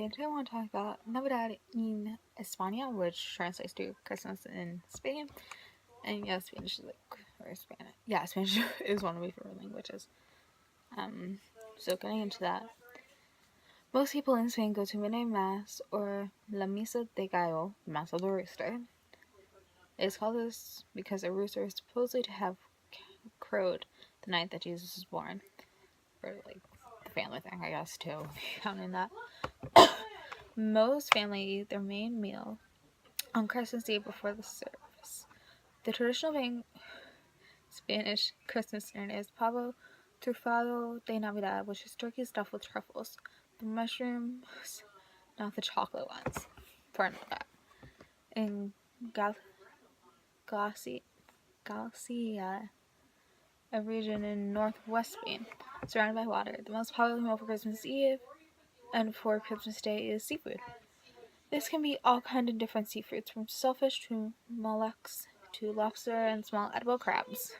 Okay, today I want to talk about Navidad in España, which translates to Christmas in Spain. And yeah, Spanish is or Spanish. Yeah, Spanish is one of my favorite languages. So getting into that, most people in Spain go to midnight mass or La Misa de Gallo, Mass of the Rooster. It's called this because a rooster is supposedly to have crowed the night that Jesus was born, or the family thing, I guess, too, counting that. Most families eat their main meal on Christmas Eve before the service. The traditional Spanish Christmas dinner is pavo trufado de Navidad, which is turkey stuffed with truffles. The mushrooms, not the chocolate ones. Pardon that. In Galicia, a region in northwest Spain, surrounded by water, the most popular meal for Christmas Eve and for Christmas Day is seafood. This can be all kinds of different seafoods, from shellfish to mollusks to lobster and small edible crabs.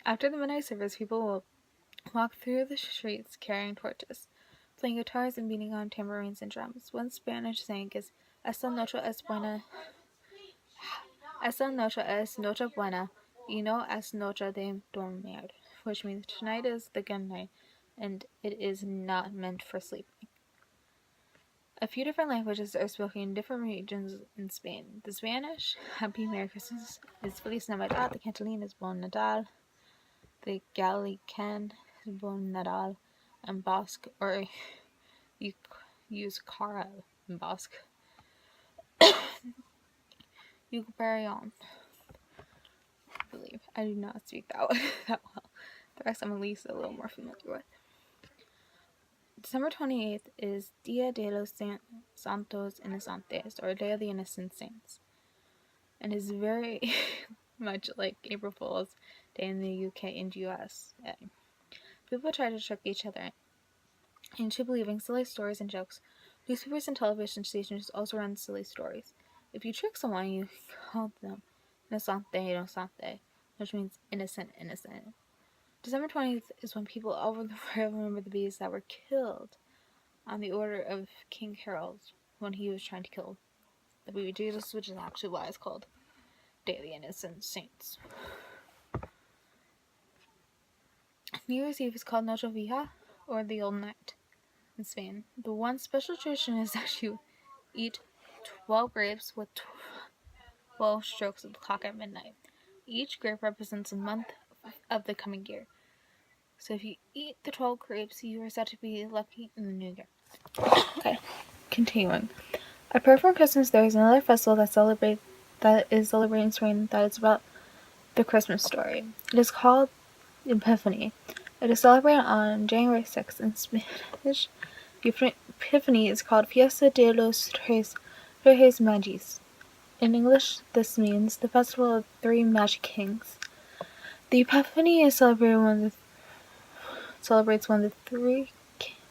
After the midnight service, people will walk through the streets carrying torches, playing guitars and beating on tambourines and drums. One Spanish saying is "Esta noche es buena, esta noche es noche buena, y no es noche de dormir," which means tonight is the good night, and it is not meant for sleeping. A few different languages are spoken in different regions in Spain. The Spanish, Happy Merry Christmas, is Feliz Navidad. The Catalan is Bon Nadal. The Galician is Bon Nadal. And Basque, or you use Cara in Basque. Eucarion, I believe. I do not speak that well. The rest I'm at least a little more familiar with. December 28th is Dia de los Santos Inocentes, or Day of the Innocent Saints, and is very much like April Fool's Day in the UK and US. People try to trick each other into believing silly stories and jokes. Newspapers and television stations also run silly stories. If you trick someone, you call them inocente, which means innocent. December 20th is when people all over the world remember the babies that were killed on the order of King Harold when he was trying to kill the baby Jesus, which is actually why it's called Day of the Innocent Saints. New Year's Eve is called Noche Vieja, or the Old Night, in Spain. The one special tradition is that you eat 12 grapes with 12 strokes of the clock at midnight. Each grape represents a month of the coming year. So if you eat the 12 grapes, you are said to be lucky in the new year. Okay, continuing. Apart from Christmas, there is another festival that is celebrated in Spain that is about the Christmas story. It is called Epiphany. It is celebrated on January 6th. In Spanish, Epiphany is called Fiesta de los Reyes Magis. In English, this means the Festival of Three Magic Kings. The Epiphany is celebrated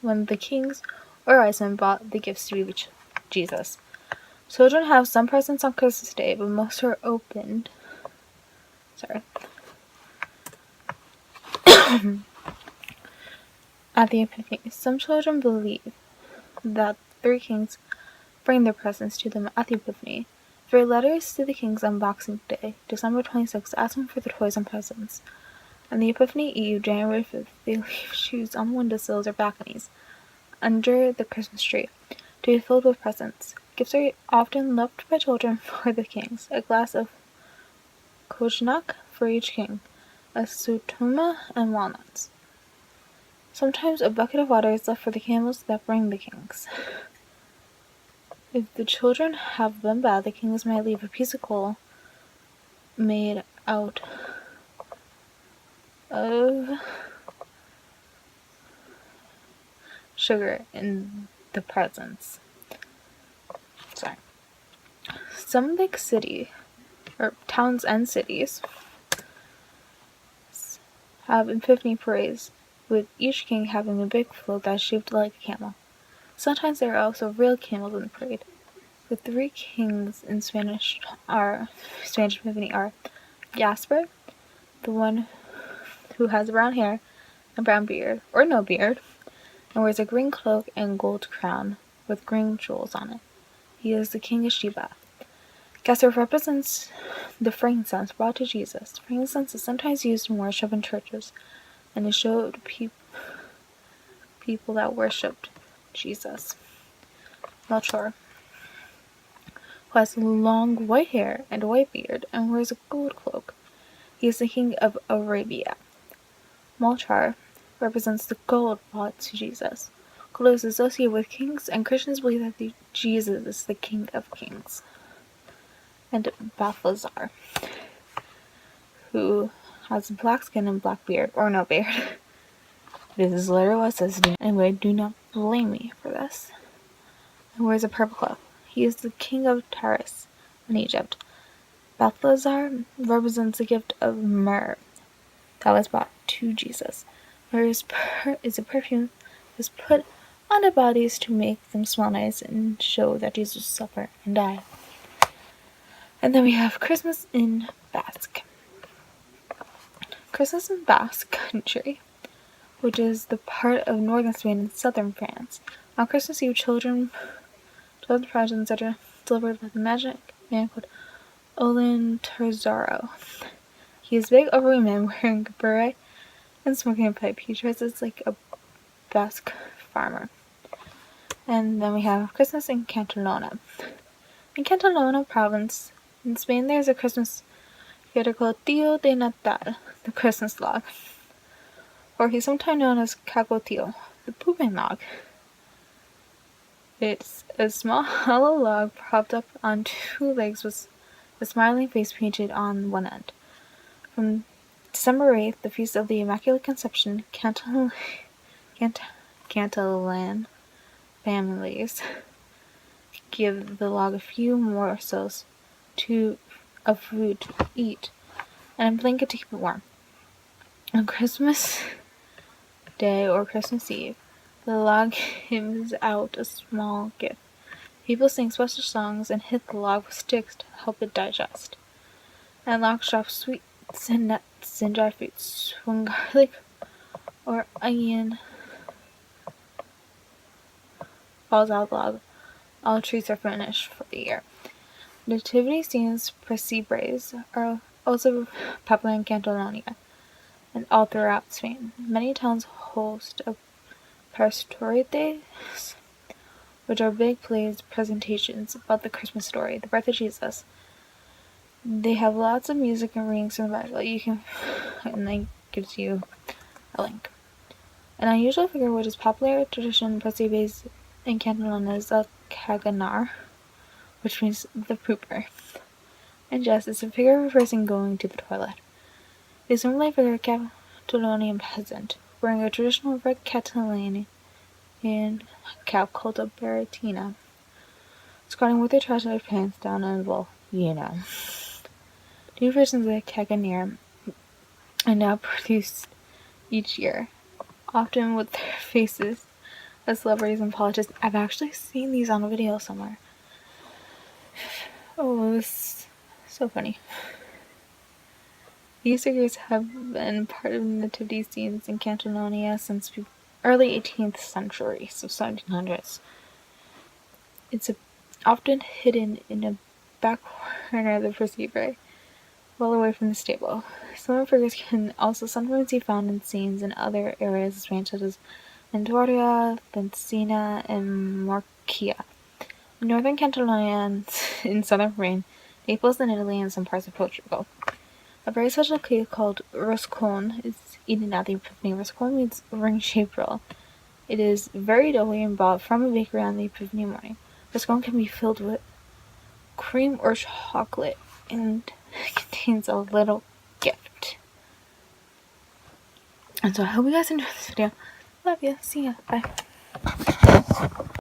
when the kings or wise men brought the gifts to Jesus. Children have some presents on Christmas Day, but most are opened. At the Epiphany, some children believe that three kings bring their presents to them at the Epiphany. There are letters to the kings on Boxing Day, December 26th, asking for the toys and presents. On the Epiphany Eve, January 5th, they leave shoes on windowsills or balconies under the Christmas tree to be filled with presents. Gifts are often left by children for the kings: a glass of cognac for each king, a sutuma, and walnuts. Sometimes a bucket of water is left for the camels that bring the kings. If the children have been bad, the kings might leave a piece of coal made out of sugar in the presents. Some big towns and cities have Epiphany parades, with each king having a big float that is shaped like a camel. Sometimes there are also real camels in the parade. The three kings in Spanish Epiphany are Jasper, the one who has brown hair and brown beard, or no beard, and wears a green cloak and gold crown with green jewels on it. He is the King of Sheba. Castor represents the frankincense brought to Jesus. Frankincense is sometimes used in worship in churches, and it showed people that worshipped Jesus. Melchior, who has long white hair and a white beard and wears a gold cloak. He is the king of Arabia. Melchior represents the gold brought to Jesus. Gold is associated with kings, and Christians believe that Jesus is the King of Kings. And Balthazar, who has black skin and black beard, or no beard. This is literally what it says. Anyway, do not blame me for this. And wears a purple cloak. He is the king of Taris in Egypt. Balthazar represents the gift of myrrh that was brought to Jesus. Myrrh is a perfume that is put on the bodies to make them smell nice and show that Jesus suffered and died. And then we have Christmas in Basque. Christmas in Basque country, which is the part of northern Spain and southern France. On Christmas Eve, children's presents are delivered by the magic man called Olin Terzaro. He is a big, overweight man wearing a beret and smoking a pipe. He dresses like a Basque farmer. And then we have Christmas in Catalonia. In Catalonia province in Spain, there's a Christmas theater called Tío de Natal, the Christmas log, or he's sometimes known as Cagotillo, the pooping log. It's a small hollow log propped up on two legs with a smiling face painted on one end. From December 8th, the Feast of the Immaculate Conception, Catalan families give the log a few morsels of food to eat and a blanket to keep it warm. On Christmas Day or Christmas Eve, the log gives out a small gift. People sing special songs and hit the log with sticks to help it digest. And logs drop sweets and nuts and dry fruits. When garlic or onion falls out of the log, all treats are finished for the year. Nativity scenes, pesebres, are also popular in Catalonia and all throughout Spain. Many towns host a pastoretes, which are big plays presentations about the Christmas story, the birth of Jesus. They have lots of music and readings from the Bible. And it gives you a link. An unusual figure which is popular tradition in pesebres in Catalonia is a caganar, which means the pooper. And yes, it's a figure of a person going to the toilet. It is normally a figure of a Catalonian peasant, wearing a traditional red Catalanian cap called a baratina, squatting with their trousers pants down and well, New versions of the caganer are now produced each year, often with their faces as celebrities and politicians. I've actually seen these on a video somewhere. Oh, it's so funny. These figures have been part of nativity scenes in Catalonia since the early 18th century, so 1700s. It's often hidden in a back corner of the perceivere, well away from the stable. Some figures can also sometimes be found in scenes in other areas of Spain, such as Vitoria, Valencia, and Murcia. In northern Catalonia and in southern Spain, Naples in Italy, and some parts of Portugal. A very special cake called roscon is eaten at the Epiphany. Roscon means ring-shaped roll. It is very doughy and bought from a bakery on the Epiphany morning. Roscon can be filled with cream or chocolate and contains a little gift. And so I hope you guys enjoyed this video. Love you. See ya. Bye.